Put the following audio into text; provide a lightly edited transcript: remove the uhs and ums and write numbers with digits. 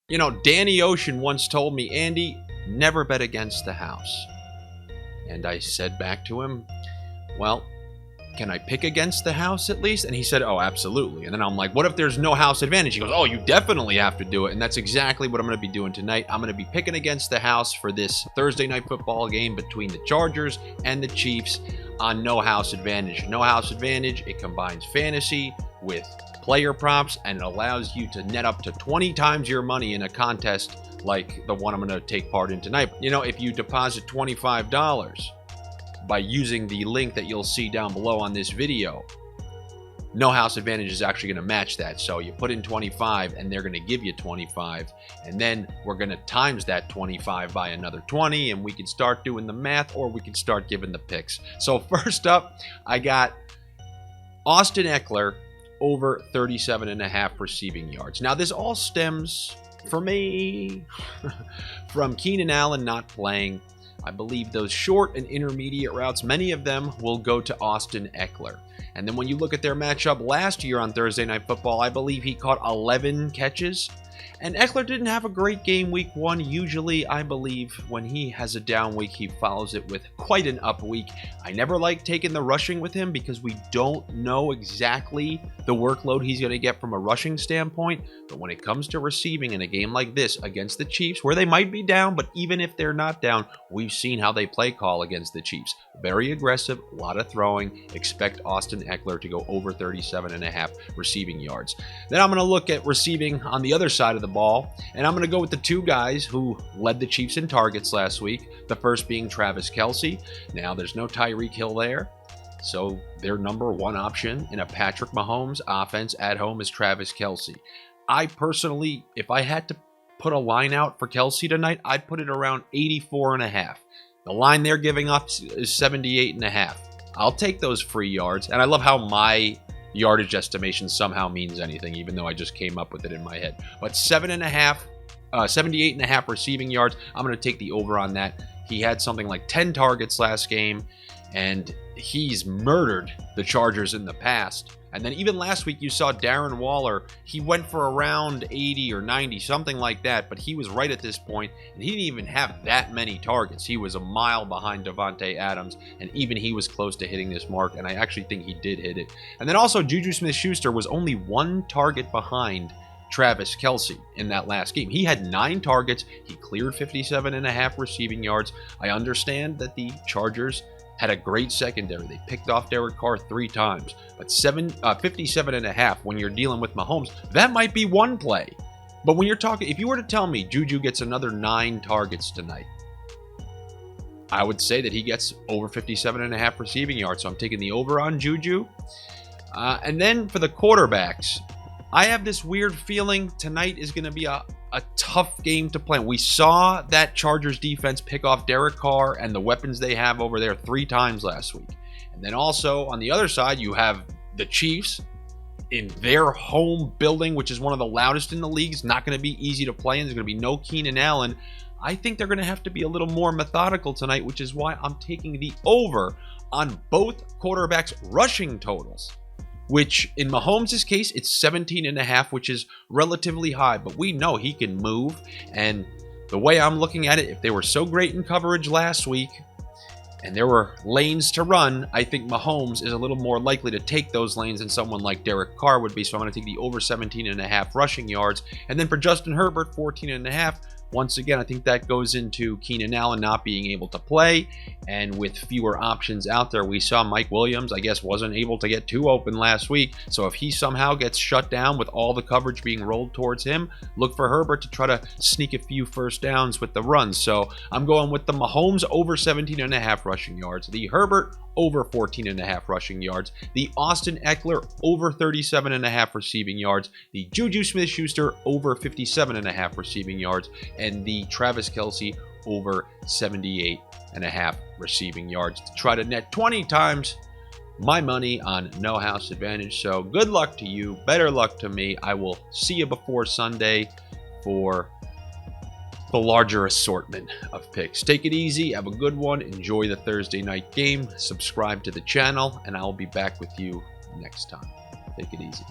You know, Danny Ocean once told me, Andy, never bet against the house. And I said back to him, well, can I pick against the house at least? And he said, oh, absolutely. And then I'm like, what if there's no house advantage? He goes, oh, you definitely have to do it. And that's exactly what I'm going to be doing tonight. I'm going to be picking against the house for this Thursday night football game between the Chargers and the Chiefs on no house advantage. No house advantage, it combines fantasy with player props, and it allows you to net up to 20 times your money in a contest like the one I'm going to take part in tonight. You know, if you deposit $25 by using the link that you'll see down below on this video, no house advantage is actually going to match that. So you put in 25 and they're going to give you 25, and then we're going to times that 25 by another 20, and we can start doing the math, or we can start giving the picks. So first up, I got Austin Ekeler over 37.5 receiving yards. Now this all stems for me from Keenan Allen not playing. I believe those short and intermediate routes, many of them will go to Austin Ekeler. And then when you look at their matchup last year on Thursday Night Football, I believe he caught 11 catches. And Ekeler didn't have a great game week one. Usually, I believe, when he has a down week, he follows it with quite an up week. I never like taking the rushing with him because we don't know exactly the workload he's going to get from a rushing standpoint. But when it comes to receiving in a game like this against the Chiefs, where they might be down, but even if they're not down, we've seen how they play call against the Chiefs. Very aggressive, a lot of throwing. Expect Austin Ekeler to go over 37.5 receiving yards. Then I'm going to look at receiving on the other side of the ball, and I'm going to go with the two guys who led the Chiefs in targets last week. The first being Travis Kelce. Now, there's no Tyreek Hill there, so their number one option in a Patrick Mahomes offense at home is Travis Kelce. I personally, if I had to put a line out for Kelce tonight, I'd put it around 84.5. The line they're giving up is 78.5. I'll take those free yards, and I love how my yardage estimation somehow means anything, even though I just came up with it in my head. But 78.5 receiving yards, I'm going to take the over on that. He had something like 10 targets last game, and he's murdered the Chargers in the past. And then even last week, you saw Darren Waller. He went for around 80 or 90, something like that, but he was right at this point, and he didn't even have that many targets. He was a mile behind Davante Adams, and even he was close to hitting this mark, and I actually think he did hit it. And then also, Juju Smith-Schuster was only one target behind Travis Kelce in that last game. He had 9 targets. He cleared 57.5 receiving yards. I understand that the Chargers had a great secondary. They picked off Derek Carr 3 times. But 57.5 when you're dealing with Mahomes, that might be one play. But when you're talking, if you were to tell me Juju gets another 9 targets tonight, I would say that he gets over 57.5 receiving yards. So I'm taking the over on Juju. And then for the quarterbacks, I have this weird feeling tonight is going to be a tough game to play. We saw that Chargers defense pick off Derek Carr and the weapons they have over there 3 times last week. And then also on the other side, you have the Chiefs in their home building, which is one of the loudest in the league. It's not going to be easy to play in. There's going to be no Keenan Allen. I think they're going to have to be a little more methodical tonight, which is why I'm taking the over on both quarterbacks' rushing totals, which in Mahomes' case, it's 17.5, which is relatively high, but we know he can move. And the way I'm looking at it, if they were so great in coverage last week and there were lanes to run, I think Mahomes is a little more likely to take those lanes than someone like Derek Carr would be. So I'm going to take the over 17.5 rushing yards. And then for Justin Herbert, 14.5. Once again, I think that goes into Keenan Allen not being able to play, and with fewer options out there. We saw Mike Williams, I guess, wasn't able to get too open last week. So if he somehow gets shut down with all the coverage being rolled towards him, look for Herbert to try to sneak a few first downs with the runs. So I'm going with the Mahomes over 17.5 rushing yards, the Herbert over 14.5 rushing yards, the Austin Ekeler over 37.5 receiving yards, the Juju Smith-Schuster over 57.5 receiving yards, and the Travis Kelce over 78.5 receiving yards to try to net 20 times my money on no house advantage. So good luck to you, better luck to me. I will see you before Sunday for the larger assortment of picks. Take it easy, have a good one, enjoy the Thursday night game, subscribe to the channel, and I'll be back with you next time. Take it easy.